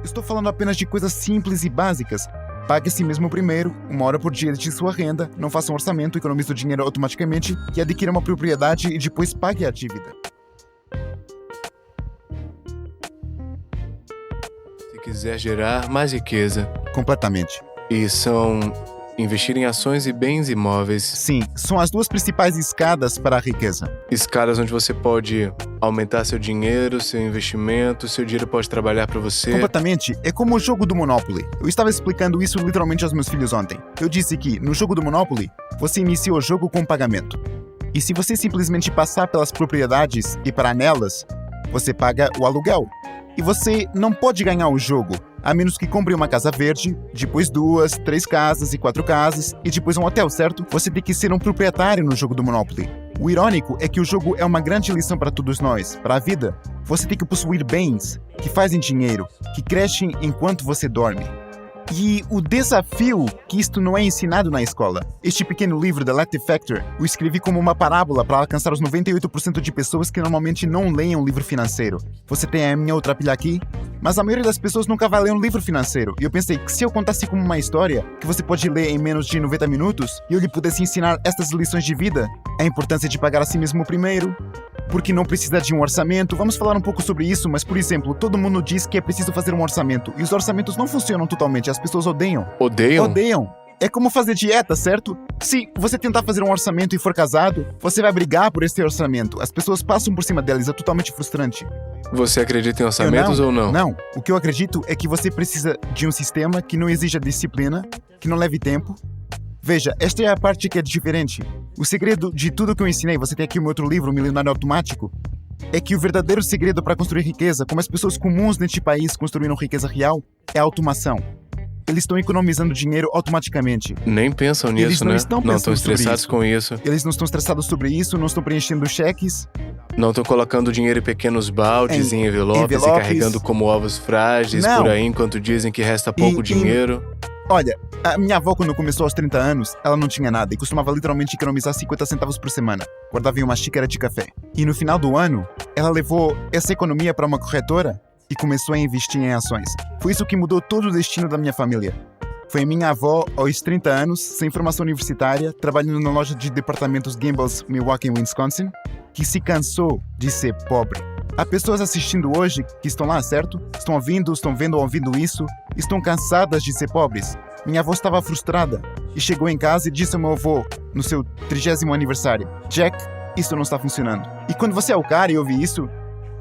Estou falando apenas de coisas simples e básicas. Pague a si mesmo primeiro, 1 hora por dia de sua renda, não faça um orçamento, economize o dinheiro automaticamente e adquira uma propriedade e depois pague a dívida. Se quiser gerar mais riqueza. Completamente. E são investir em ações e bens imóveis. Sim, são as 2 principais escadas para a riqueza. Escadas onde você pode aumentar seu dinheiro, seu investimento, seu dinheiro pode trabalhar para você. Completamente. É como o jogo do Monopoly. Eu estava explicando isso literalmente aos meus filhos ontem. Eu disse que, no jogo do Monopoly, você inicia o jogo com pagamento. E se você simplesmente passar pelas propriedades e parar nelas, você paga o aluguel. E você não pode ganhar o jogo, a menos que compre uma casa verde, depois 2, 3 casas e 4 casas, e depois um hotel, certo? Você tem que ser um proprietário no jogo do Monopoly. O irônico é que o jogo é uma grande lição para todos nós, para a vida. Você tem que possuir bens que fazem dinheiro, que crescem enquanto você dorme. E o desafio que isto não é ensinado na escola. Este pequeno livro, The Latte Factor, o escrevi como uma parábola para alcançar os 98% de pessoas que normalmente não leem um livro financeiro. Você tem a minha outra pilha aqui? Mas a maioria das pessoas nunca vai ler um livro financeiro. E eu pensei que se eu contasse como uma história que você pode ler em menos de 90 minutos e eu lhe pudesse ensinar estas lições de vida, a importância de pagar a si mesmo primeiro, porque não precisa de um orçamento. Vamos falar um pouco sobre isso, mas, por exemplo, todo mundo diz que é preciso fazer um orçamento, e os orçamentos não funcionam totalmente, as pessoas odeiam. Odeiam? Odeiam. É como fazer dieta, certo? Se você tentar fazer um orçamento e for casado, você vai brigar por esse orçamento. As pessoas passam por cima deles, é totalmente frustrante. Você acredita em orçamentos ou não? Não. O que eu acredito é que você precisa de um sistema que não exija disciplina, que não leve tempo. Veja, esta é a parte que é diferente. O segredo de tudo que eu ensinei, você tem aqui o meu outro livro, O Milionário Automático, é que o verdadeiro segredo para construir riqueza, como as pessoas comuns neste país construíram riqueza real, é a automação. Eles estão economizando dinheiro automaticamente. Nem pensam nisso, Eles não estão Não estão pensando estressados sobre com isso. Eles não estão estressados sobre isso, não estão preenchendo cheques. Não estão colocando dinheiro em pequenos baldes, em envelopes e carregando como ovos frágeis Não. por aí enquanto dizem que resta pouco dinheiro. Olha, a minha avó, quando começou aos 30 anos, ela não tinha nada e costumava literalmente economizar 50 centavos por semana. Guardava em uma xícara de café. E no final do ano, ela levou essa economia para uma corretora e começou a investir em ações. Foi isso que mudou todo o destino da minha família. Foi a minha avó, aos 30 anos, sem formação universitária, trabalhando na loja de departamentos Gimbels, Milwaukee, Wisconsin, que se cansou de ser pobre. Há pessoas assistindo hoje que estão lá, certo? Estão ouvindo isso, estão cansadas de ser pobres. Minha avó estava frustrada e chegou em casa e disse ao meu avô, no seu 30º aniversário, Jack, isso não está funcionando. E quando você é o cara e ouve isso,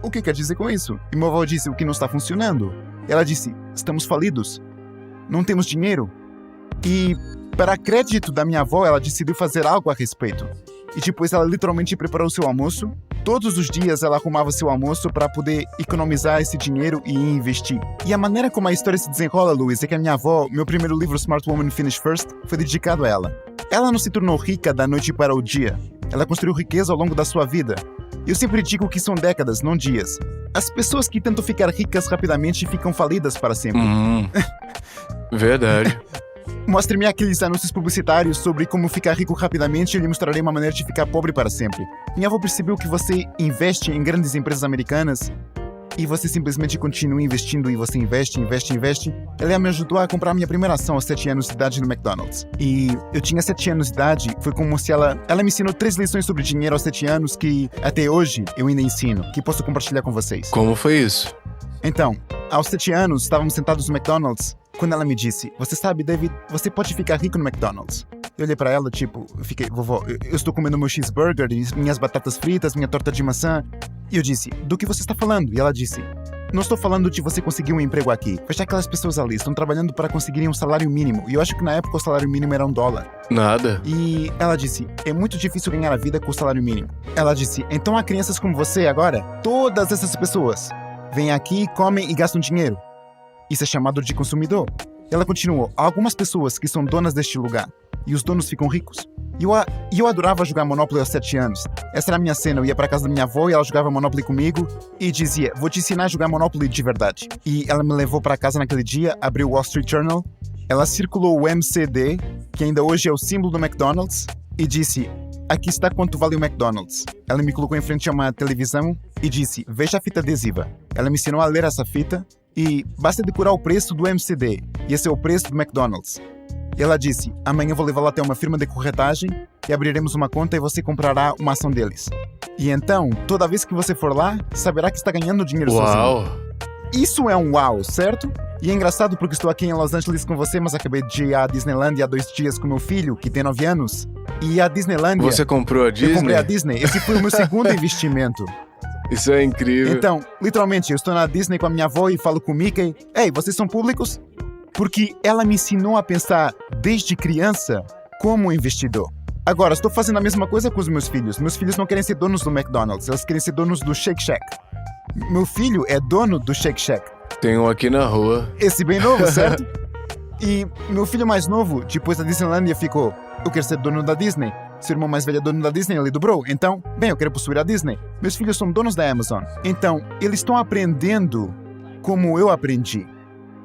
o que quer dizer com isso? E meu avô disse, o que não está funcionando? Ela disse, estamos falidos. Não temos dinheiro. E, para crédito da minha avó, ela decidiu fazer algo a respeito. E depois ela literalmente preparou seu almoço. Todos os dias ela arrumava seu almoço para poder economizar esse dinheiro e investir. E a maneira como a história se desenrola, Luiz, é que a minha avó, meu primeiro livro, Smart Woman Finish First, foi dedicado a ela. Ela não se tornou rica da noite para o dia. Ela construiu riqueza ao longo da sua vida. Eu sempre digo que são décadas, não dias. As pessoas que tentam ficar ricas rapidamente ficam falidas para sempre. Verdade. Mostre-me aqueles anúncios publicitários sobre como ficar rico rapidamente e eu lhe mostrarei uma maneira de ficar pobre para sempre. Minha avó percebeu que você investe em grandes empresas americanas e você simplesmente continua investindo e você investe. Ela me ajudou a comprar minha primeira ação aos 7 anos de idade no McDonald's. E eu tinha 7 anos de idade, foi como se ela me ensinou 3 lições sobre dinheiro aos 7 anos que até hoje eu ainda ensino, que posso compartilhar com vocês. Como foi isso? Então, aos 7 anos, estávamos sentados no McDonald's, quando ela me disse, você sabe, David, você pode ficar rico no McDonald's. Eu olhei pra ela, tipo, vovó, eu estou comendo meu cheeseburger, minhas batatas fritas, minha torta de maçã. E eu disse, do que você está falando? E ela disse, não estou falando de você conseguir um emprego aqui. Veja aquelas pessoas ali, estão trabalhando para conseguirem um salário mínimo. E eu acho que na época o salário mínimo era $1. Nada. E ela disse, é muito difícil ganhar a vida com o salário mínimo. Ela disse, então há crianças como você agora? Todas essas pessoas vêm aqui, comem e gastam dinheiro. Isso é chamado de consumidor. Ela continuou, há algumas pessoas que são donas deste lugar. E os donos ficam ricos. E eu adorava jogar Monopoly aos 7 anos. Essa era a minha cena. Eu ia pra casa da minha avó e ela jogava Monopoly comigo e dizia, vou te ensinar a jogar Monopoly de verdade. E ela me levou pra casa naquele dia, abriu o Wall Street Journal, ela circulou o MCD, que ainda hoje é o símbolo do McDonald's, e disse, aqui está quanto vale o McDonald's. Ela me colocou em frente a uma televisão e disse, veja a fita adesiva. Ela me ensinou a ler essa fita E basta decorar o preço do MCD. E esse é o preço do McDonald's. E ela disse, amanhã vou levá-la até uma firma de corretagem e abriremos uma conta e você comprará uma ação deles. E então, toda vez que você for lá, saberá que está ganhando dinheiro Uau! sozinho. Isso é um uau, certo? E é engraçado porque estou aqui em Los Angeles com você, mas acabei de ir à Disneylandia há 2 dias com meu filho, que tem 9 anos. E a Disneylandia... Você comprou a Disney? Eu comprei a Disney. Esse foi o meu segundo investimento. Isso é incrível. Então, literalmente, eu estou na Disney com a minha avó e falo com o Mickey. Ei, vocês são públicos? Porque ela me ensinou a pensar desde criança como investidor. Agora, estou fazendo a mesma coisa com os meus filhos. Meus filhos não querem ser donos do McDonald's, eles querem ser donos do Shake Shack. Meu filho é dono do Shake Shack. Tem um aqui na rua. Esse bem novo, certo? E meu filho mais novo, depois da Disneylandia, ficou... Eu quero ser dono da Disney. Seu irmão mais velho é dono da Disney, ele dobrou. Então, bem, eu quero possuir a Disney. Meus filhos são donos da Amazon. Então, eles estão aprendendo como eu aprendi.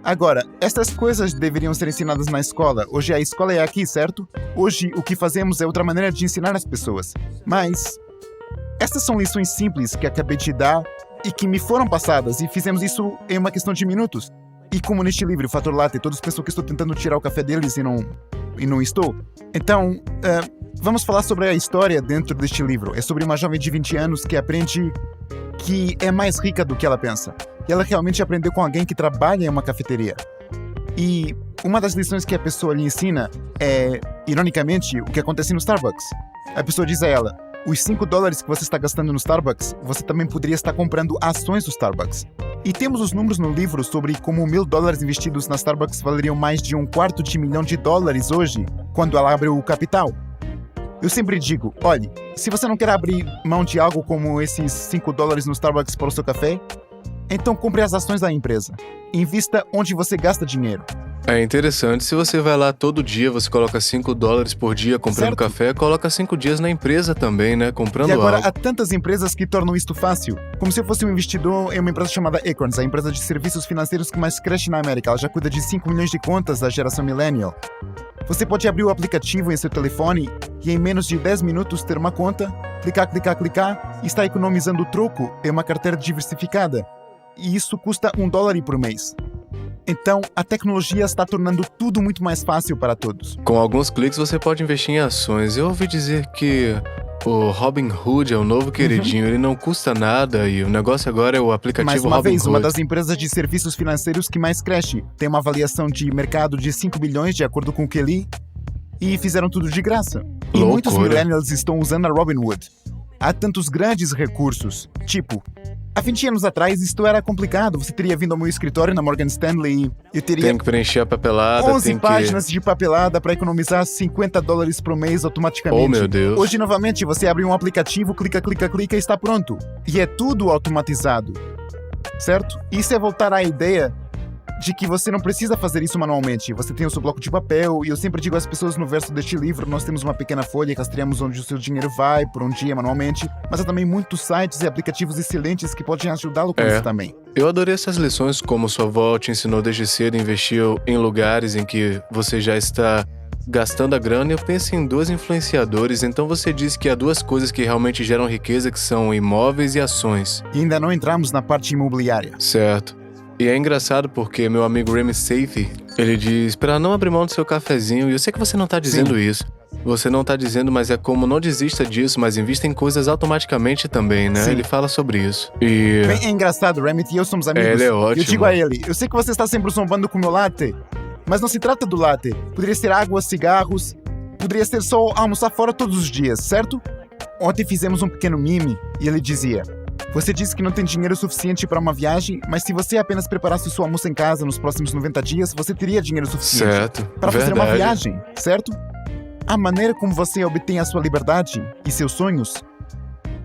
Agora, estas coisas deveriam ser ensinadas na escola. Hoje a escola é aqui, certo? Hoje o que fazemos é outra maneira de ensinar as pessoas. Mas, estas são lições simples que acabei de dar e que me foram passadas e fizemos isso em uma questão de minutos. E como neste livro, o Fator Latte, todos pensam que estou tentando tirar o café deles e não estou. Então, vamos falar sobre a história dentro deste livro. É sobre uma jovem de 20 anos que aprende que é mais rica do que ela pensa. E ela realmente aprendeu com alguém que trabalha em uma cafeteria. E uma das lições que a pessoa lhe ensina é, ironicamente, o que acontece no Starbucks. A pessoa diz a ela, os $5 que você está gastando no Starbucks, você também poderia estar comprando ações do Starbucks. E temos os números no livro sobre como $1.000 investidos na Starbucks valeriam mais de $250 milhão hoje, quando ela abre o capital. Eu sempre digo, olhe, se você não quer abrir mão de algo como esses $5 no Starbucks para o seu café, então compre as ações da empresa. Invista onde você gasta dinheiro. É interessante, se você vai lá todo dia, você coloca $5 por dia comprando Certo. café, coloca 5 dias na empresa também, né? Comprando E agora algo. há tantas empresas que tornam isto fácil. Como se eu fosse um investidor em uma empresa chamada Acorns, a empresa de serviços financeiros que mais cresce na América. Ela já cuida de 5 milhões de contas da geração millennial. Você pode abrir o aplicativo em seu telefone e em menos de 10 minutos ter uma conta, clicar e está economizando troco em uma carteira diversificada. E isso custa $1 por mês. Então, a tecnologia está tornando tudo muito mais fácil para todos. Com alguns cliques você pode investir em ações. Eu ouvi dizer que o Robinhood é o novo queridinho, ele não custa nada e o negócio agora é o aplicativo Mais uma vez, Robinhood. uma das empresas de serviços financeiros que mais cresce. Tem uma avaliação de mercado de 5 bilhões, de acordo com o que li, e fizeram tudo de graça. E Loucura. muitos millennials estão usando a Robinhood. Há tantos grandes recursos, tipo... Há 20 anos atrás, isto era complicado. Você teria vindo ao meu escritório na Morgan Stanley e eu teria Tem que preencher a papelada, 11 tem páginas de papelada para economizar $50 por mês automaticamente. Oh, meu Deus. Hoje, novamente, você abre um aplicativo, clica e está pronto. E é tudo automatizado, certo? Isso é voltar à ideia de que você não precisa fazer isso manualmente. Você tem o seu bloco de papel, e eu sempre digo às pessoas no verso deste livro, nós temos uma pequena folha e rastreamos onde o seu dinheiro vai, por um dia manualmente, mas há também muitos sites e aplicativos excelentes que podem ajudá-lo com isso também. Eu adorei essas lições, como sua avó te ensinou desde cedo, investiu em lugares em que você já está gastando a grana. Eu penso em 2 influenciadores, então você disse que há 2 coisas que realmente geram riqueza, que são imóveis e ações. E ainda não entramos na parte imobiliária. Certo. E é engraçado porque meu amigo Remy Sethi, ele diz para não abrir mão do seu cafezinho, e eu sei que você não tá dizendo isso. Você não tá dizendo, mas é como não desista disso, mas invista em coisas automaticamente também, né? Sim. Ele fala sobre isso. E... Bem, é engraçado, Remit e eu somos amigos. Ele é ótimo. Eu digo a ele, eu sei que você está sempre zombando com o meu latte, mas não se trata do latte. Poderia ser água, cigarros, poderia ser só almoçar fora todos os dias, certo? Ontem fizemos um pequeno meme e ele dizia... Você disse que não tem dinheiro suficiente para uma viagem, mas se você apenas preparasse sua almoço em casa nos próximos 90 dias, você teria dinheiro suficiente Certo. para fazer uma Verdade. viagem, certo? A maneira como você obtém a sua liberdade e seus sonhos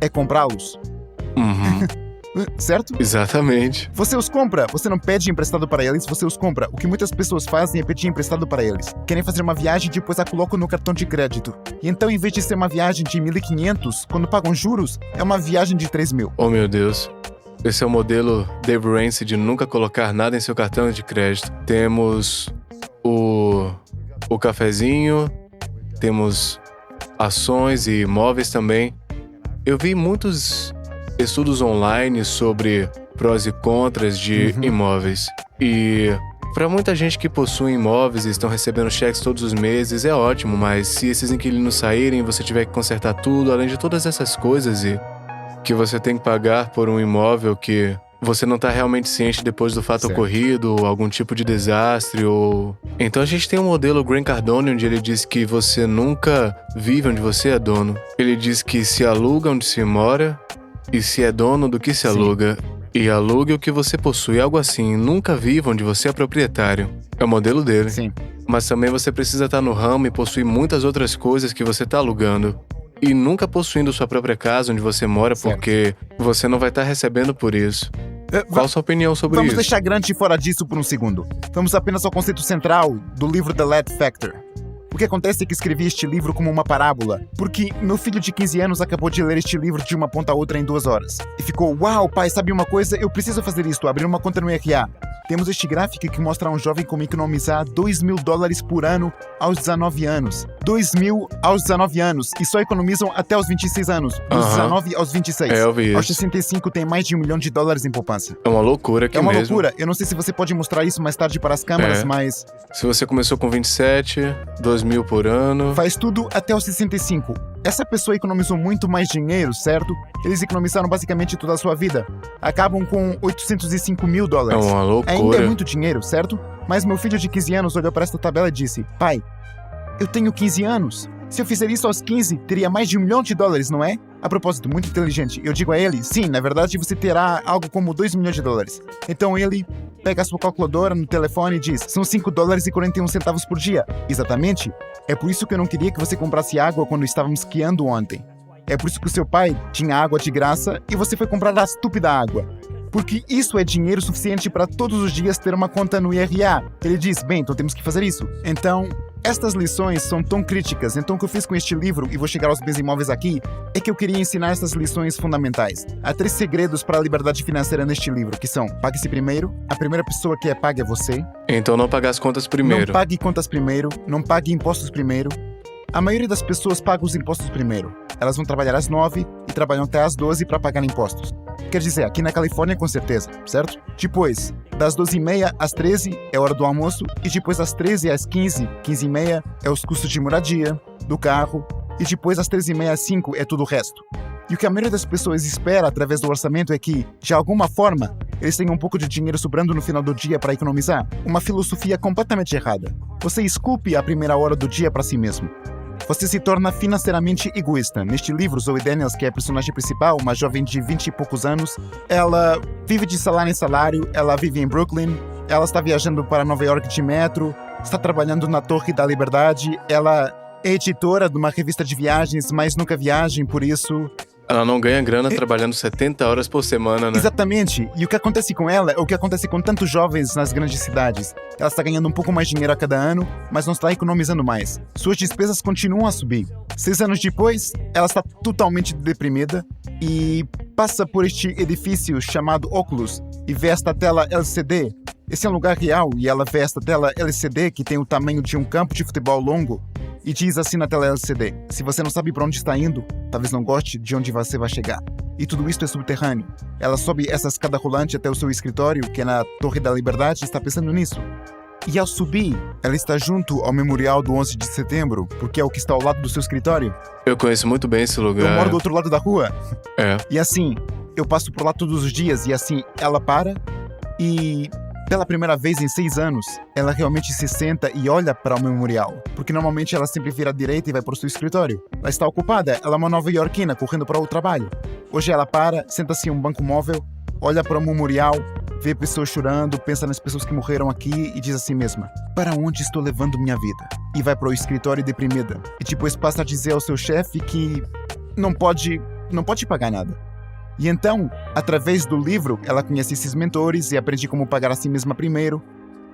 é comprá-los, Uhum. certo? Exatamente. Você os compra, você não pede emprestado para eles, você os compra. O que muitas pessoas fazem é pedir emprestado para eles. Querem fazer uma viagem e depois a colocam no cartão de crédito. E então, em vez de ser uma viagem de 1.500, quando pagam juros, é uma viagem de 3.000. Oh, meu Deus. Esse é o modelo Dave Ramsey de nunca colocar nada em seu cartão de crédito. Temos o cafezinho, temos ações e imóveis também. Eu vi muitos estudos online sobre prós e contras de imóveis. E para muita gente que possui imóveis e estão recebendo cheques todos os meses, é ótimo, mas se esses inquilinos saírem, você tiver que consertar tudo, além de todas essas coisas e que você tem que pagar por um imóvel que você não está realmente ciente depois do fato ocorrido, ou algum tipo de desastre, ou... Então a gente tem um modelo Grant Cardone, onde ele diz que você nunca vive onde você é dono. Ele diz que se aluga onde se mora e se é dono do que se aluga. E alugue o que você possui, algo assim. Nunca viva onde você é proprietário. É o modelo dele. Sim. Mas também você precisa estar no ramo e possuir muitas outras coisas que você está alugando. E nunca possuindo sua própria casa onde você mora, porque você não vai estar recebendo por isso. Qual a sua opinião sobre Vamos isso? deixar Grant fora disso por um segundo. Vamos apenas ao conceito central do livro The Lead Factor. O que acontece é que escrevi este livro como uma parábola, porque meu filho de 15 anos acabou de ler este livro de uma ponta a outra em 2 horas. E ficou, uau, pai, sabe uma coisa? Eu preciso fazer isto, abrir uma conta no RA. Temos este gráfico que mostra a um jovem como economizar $2.000 por ano aos 19 anos. 2.000 aos 19 anos. E só economizam até os 26 anos. Dos 19 aos 26. Eu vi aos isso. 65 tem mais de $1 milhão em poupança. É uma loucura aqui É uma mesmo. loucura. Eu não sei se você pode mostrar isso mais tarde para as câmeras, mas... Se você começou com 27, 2.000 por ano... Faz tudo até os 65. Essa pessoa economizou muito mais dinheiro, certo? Eles economizaram basicamente toda a sua vida. Acabam com $805 mil. É uma loucura. Ainda é muito dinheiro, certo? Mas meu filho de 15 anos olhou para esta tabela e disse, pai, eu tenho 15 anos. Se eu fizer isso aos 15, teria mais de $1 milhão, não é? A propósito, muito inteligente. Eu digo a ele, sim, na verdade você terá algo como $2 milhões. Então ele pega a sua calculadora no telefone e diz, são $5,41 por dia. Exatamente. É por isso que eu não queria que você comprasse água quando estávamos esquiando ontem. É por isso que o seu pai tinha água de graça e você foi comprar a estúpida água. Porque isso é dinheiro suficiente para todos os dias ter uma conta no IRA. Ele diz, bem, então temos que fazer isso. Então, estas lições são tão críticas. Então, o que eu fiz com este livro, e vou chegar aos bens imóveis aqui, é que eu queria ensinar essas lições fundamentais. Há 3 segredos para a liberdade financeira neste livro, que são, pague-se primeiro, a primeira pessoa que é paga é você. Então não pagar as contas primeiro. Não pague contas primeiro, não pague impostos primeiro. A maioria das pessoas paga os impostos primeiro. Elas vão trabalhar às 9 e trabalham até às 12 para pagar impostos. Quer dizer, aqui na Califórnia com certeza, certo? Depois, das 12h30 às 13 é hora do almoço e depois das 13 às 15, 15h30 é os custos de moradia, do carro e depois das 13h30 às 5 é tudo o resto. E o que a maioria das pessoas espera através do orçamento é que, de alguma forma, eles tenham um pouco de dinheiro sobrando no final do dia para economizar. Uma filosofia completamente errada. Você esculpe a primeira hora do dia para si mesmo. Você se torna financeiramente egoísta. Neste livro, Zoe Daniels, que é a personagem principal, uma jovem de 20 e poucos anos, ela vive de salário em salário, ela vive em Brooklyn, ela está viajando para Nova York de metro, está trabalhando na Torre da Liberdade, ela é editora de uma revista de viagens, mas nunca viaja, por isso... Ela não ganha grana trabalhando 70 horas por semana, né? Exatamente. E o que acontece com ela é o que acontece com tantos jovens nas grandes cidades. Ela está ganhando um pouco mais de dinheiro a cada ano, mas não está economizando mais. Suas despesas continuam a subir. 6 anos depois, ela está totalmente deprimida e passa por este edifício chamado Oculus e vê esta tela LCD. Esse é um lugar real e ela vê esta tela LCD que tem o tamanho de um campo de futebol longo e diz assim na tela LCD, se você não sabe para onde está indo, talvez não goste de onde você vai chegar. E tudo isso é subterrâneo. Ela sobe essa escada rolante até o seu escritório, que é na Torre da Liberdade, e está pensando nisso. E ao subir, ela está junto ao memorial do 11 de setembro, porque é o que está ao lado do seu escritório. Eu conheço muito bem esse lugar. Eu moro do outro lado da rua. É. E assim, eu passo por lá todos os dias, e assim, ela para e... Pela primeira vez em 6 anos, ela realmente se senta e olha para o memorial, porque normalmente ela sempre vira à direita e vai para o seu escritório. Ela está ocupada, ela é uma nova-iorquina correndo para o trabalho. Hoje ela para, senta-se em um banco móvel, olha para o memorial, vê pessoas chorando, pensa nas pessoas que morreram aqui e diz a si mesma, para onde estou levando minha vida? E vai para o escritório deprimida. E depois passa a dizer ao seu chefe que não pode pagar nada. E então, através do livro, ela conhece esses mentores e aprende como pagar a si mesma primeiro.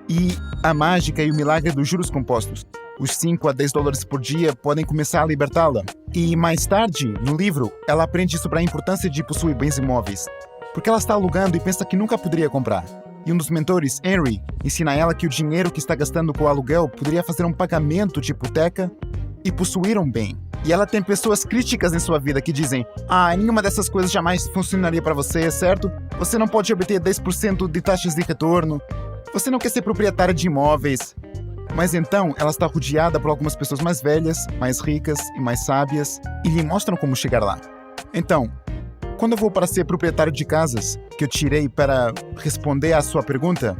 E a mágica e o milagre dos juros compostos. Os 5 a 10 dólares por dia podem começar a libertá-la. E mais tarde, no livro, ela aprende sobre a importância de possuir bens imóveis. Porque ela está alugando e pensa que nunca poderia comprar. E um dos mentores, Henry, ensina ela que o dinheiro que está gastando com o aluguel poderia fazer um pagamento de hipoteca e possuir um bem. E ela tem pessoas críticas em sua vida que dizem: nenhuma dessas coisas jamais funcionaria para você, certo? Você não pode obter 10% de taxas de retorno. Você não quer ser proprietária de imóveis. Mas então, ela está rodeada por algumas pessoas mais velhas, mais ricas e mais sábias e lhe mostram como chegar lá. Então, quando eu vou para ser proprietário de casas, que eu tirei para responder à sua pergunta,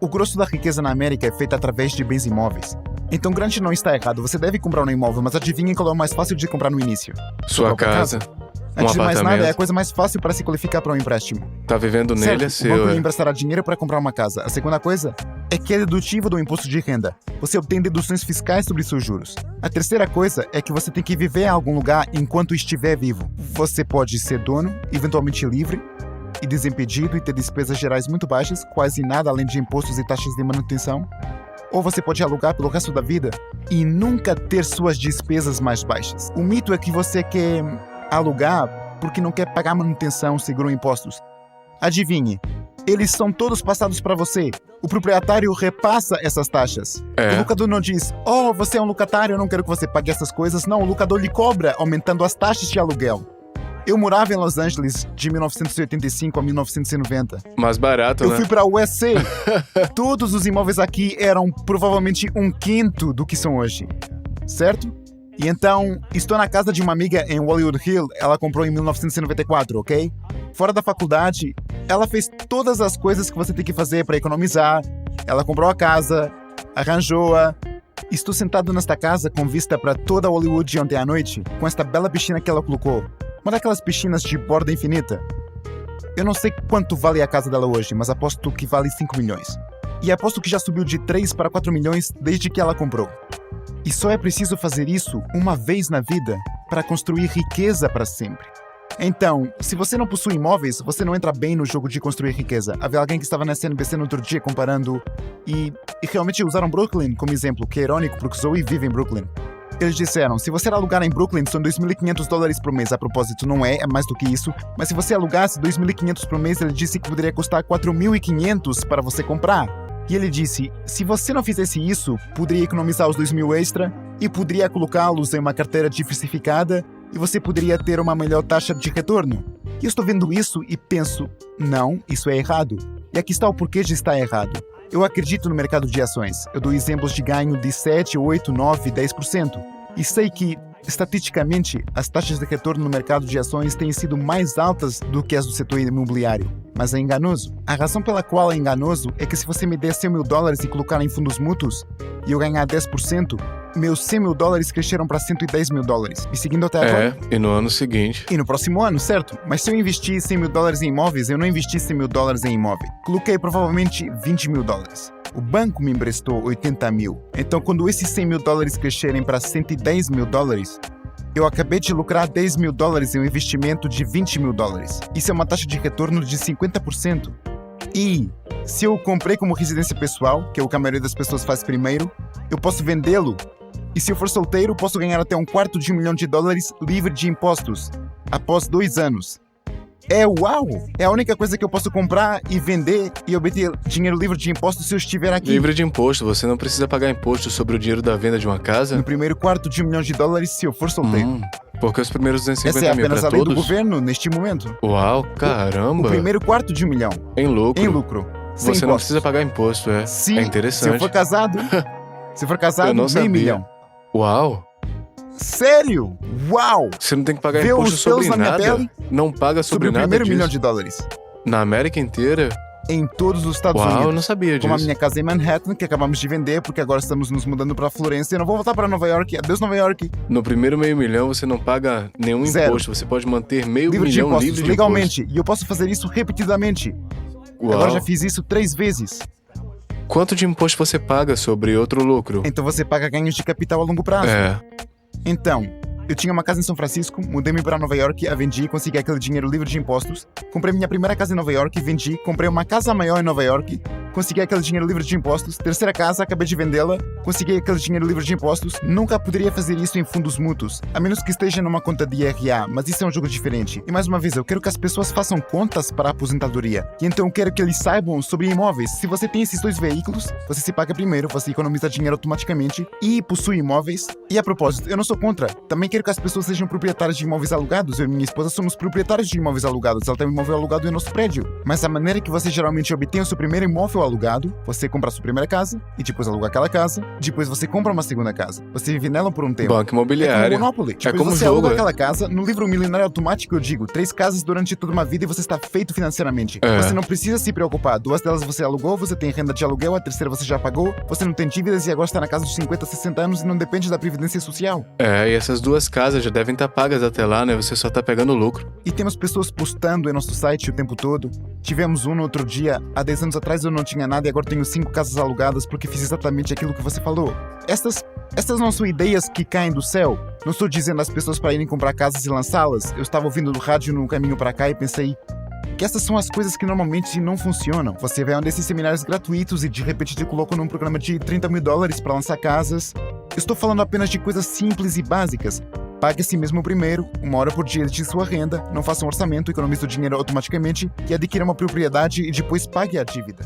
o grosso da riqueza na América é feito através de bens imóveis. Então, grande não está errado. Você deve comprar um imóvel, mas adivinhem qual é o mais fácil de comprar no início? Sua casa. Antes de mais nada, é a coisa mais fácil para se qualificar para um empréstimo. Tá vivendo nele, é seu. O banco lhe é. emprestará dinheiro para comprar uma casa. A segunda coisa é que é dedutivo do imposto de renda. Você obtém deduções fiscais sobre seus juros. A terceira coisa é que você tem que viver em algum lugar enquanto estiver vivo. Você pode ser dono, eventualmente livre e desimpedido e ter despesas gerais muito baixas, quase nada além de impostos e taxas de manutenção. Ou você pode alugar pelo resto da vida e nunca ter suas despesas mais baixas. O mito é que você quer alugar porque não quer pagar manutenção, seguro e impostos. Adivinhe, eles são todos passados para você. O proprietário repassa essas taxas. O locador não diz: você é um locatário, eu não quero que você pague essas coisas. Não, o locador lhe cobra, aumentando as taxas de aluguel. Eu morava em Los Angeles de 1985 a 1990. Mais barato, né? Eu fui para o USA. Todos os imóveis aqui eram provavelmente 1/5 do que são hoje. Certo? E então, estou na casa de uma amiga em Hollywood Hill. Ela comprou em 1994, ok? Fora da faculdade, ela fez todas as coisas que você tem que fazer para economizar. Ela comprou a casa, arranjou-a. Estou sentado nesta casa com vista para toda Hollywood ontem à noite, com esta bela piscina que ela colocou. Uma daquelas piscinas de borda infinita. Eu não sei quanto vale a casa dela hoje, mas aposto que vale 5 milhões. E aposto que já subiu de 3 para 4 milhões desde que ela comprou. E só é preciso fazer isso uma vez na vida para construir riqueza para sempre. Então, se você não possui imóveis, você não entra bem no jogo de construir riqueza. Havia alguém que estava na CNBC no outro dia comparando e realmente usaram Brooklyn como exemplo, que é irônico porque Zoe vive em Brooklyn. Eles disseram: se você alugar em Brooklyn, são $2.500 por mês. A propósito, não é mais do que isso. Mas se você alugasse $2.500 por mês, ele disse que poderia custar $4.500 para você comprar. E ele disse: se você não fizesse isso, poderia economizar os $2.000 extra e poderia colocá-los em uma carteira diversificada e você poderia ter uma melhor taxa de retorno. E eu estou vendo isso e penso: não, isso é errado. E aqui está o porquê de estar errado. Eu acredito no mercado de ações. Eu dou exemplos de ganho de 7, 8, 9, 10%. E sei que, estatisticamente, as taxas de retorno no mercado de ações têm sido mais altas do que as do setor imobiliário. Mas é enganoso. A razão pela qual é enganoso é que se você me der $100.000 e colocar em fundos mútuos e eu ganhar 10%, meus $100.000 cresceram para $110.000. Me seguindo até agora? E no ano seguinte. E no próximo ano, certo? Mas se eu investir $100.000 em imóveis, eu não investi $100.000 em imóvel. Coloquei provavelmente $20.000. O banco me emprestou $80.000. Então, quando esses $100.000 crescerem para $110.000, eu acabei de lucrar $10.000 em um investimento de $20.000. Isso é uma taxa de retorno de 50%. E se eu comprei como residência pessoal, que é o que a maioria das pessoas faz primeiro, eu posso vendê-lo. E se eu for solteiro, posso ganhar até $250.000 livre de impostos, após 2 anos. É uau! É a única coisa que eu posso comprar e vender e obter dinheiro livre de impostos se eu estiver aqui. Livre de imposto, você não precisa pagar imposto sobre o dinheiro da venda de uma casa? No primeiro $250.000 se eu for solteiro. Porque os primeiros $250.000 Essa é apenas para a lei do todos? governo neste momento. Uau, caramba! O primeiro $250.000. Em lucro? Em lucro. Sem Você não impostos. precisa pagar imposto, é? Se, É interessante. Se eu for casado, Eu não meio sabia. milhão. Uau! Sério? Uau! Você não tem que pagar Vê imposto os pelos sobre na minha nada? pele? Não paga Sobre sobre o nada primeiro disso? $1 milhão. Na América inteira? Em todos os Estados Uau, eu Unidos. não sabia Como a disso. minha casa em Manhattan, que acabamos de vender, porque agora estamos nos mudando para Florença. Eu não vou voltar para Nova York. Adeus, Nova York. No primeiro $500 mil você não paga nenhum Zero. imposto. Você pode manter $500 Livre de mil impostos, livre de legalmente. E eu posso fazer isso repetidamente. imposto. Uau. Agora já fiz isso 3 vezes. Quanto de imposto você paga sobre outro lucro? Então você paga ganhos de capital a longo prazo. É. Então, eu tinha uma casa em São Francisco, mudei-me para Nova York, a vendi, consegui aquele dinheiro livre de impostos. Comprei minha primeira casa em Nova York, vendi, comprei uma casa maior em Nova York, consegui aquele dinheiro livre de impostos. Terceira casa, acabei de vendê-la, consegui aquele dinheiro livre de impostos. Nunca poderia fazer isso em fundos mútuos, a menos que esteja numa conta de IRA, mas isso é um jogo diferente. E mais uma vez, eu quero que as pessoas façam contas para a aposentadoria. E então eu quero que eles saibam sobre imóveis. Se você tem esses dois veículos, você se paga primeiro, você economiza dinheiro automaticamente e possui imóveis. E a propósito, eu não sou contra. Também quero que as pessoas sejam proprietárias de imóveis alugados. Eu e minha esposa somos proprietários de imóveis alugados. Ela tem um imóvel alugado em nosso prédio. Mas a maneira que você geralmente obtém o seu primeiro imóvel alugado, você compra a sua primeira casa e depois aluga aquela casa. Depois você compra uma segunda casa. Você vive nela por um tempo. Banco imobiliário. É como Monopoly. Depois como você jogo, aluga aquela casa. No livro Milionário Automático eu digo 3 casas durante toda uma vida e você está feito financeiramente. Você não precisa se preocupar. 2 delas você alugou, você tem renda de aluguel, a terceira você já pagou, você não tem dívidas e agora está na casa dos 50, 60 anos e não depende da previdência social. E essas 2 casas já devem estar pagas até lá, né? Você só tá pegando lucro. E temos pessoas postando em nosso site o tempo todo. Tivemos um no outro dia, há 10 anos atrás eu não tinha nada e agora tenho 5 casas alugadas porque fiz exatamente aquilo que você falou. Estas não são ideias que caem do céu. Não estou dizendo às pessoas para irem comprar casas e lançá-las. Eu estava ouvindo do rádio no caminho para cá e pensei que essas são as coisas que normalmente não funcionam. Você vai a um desses seminários gratuitos e de repente te colocam num programa de $30 mil para lançar casas. Eu estou falando apenas de coisas simples e básicas. Pague a si mesmo primeiro, 1 hora por dia de sua renda, não faça um orçamento, economize o dinheiro automaticamente e adquira uma propriedade e depois pague a dívida.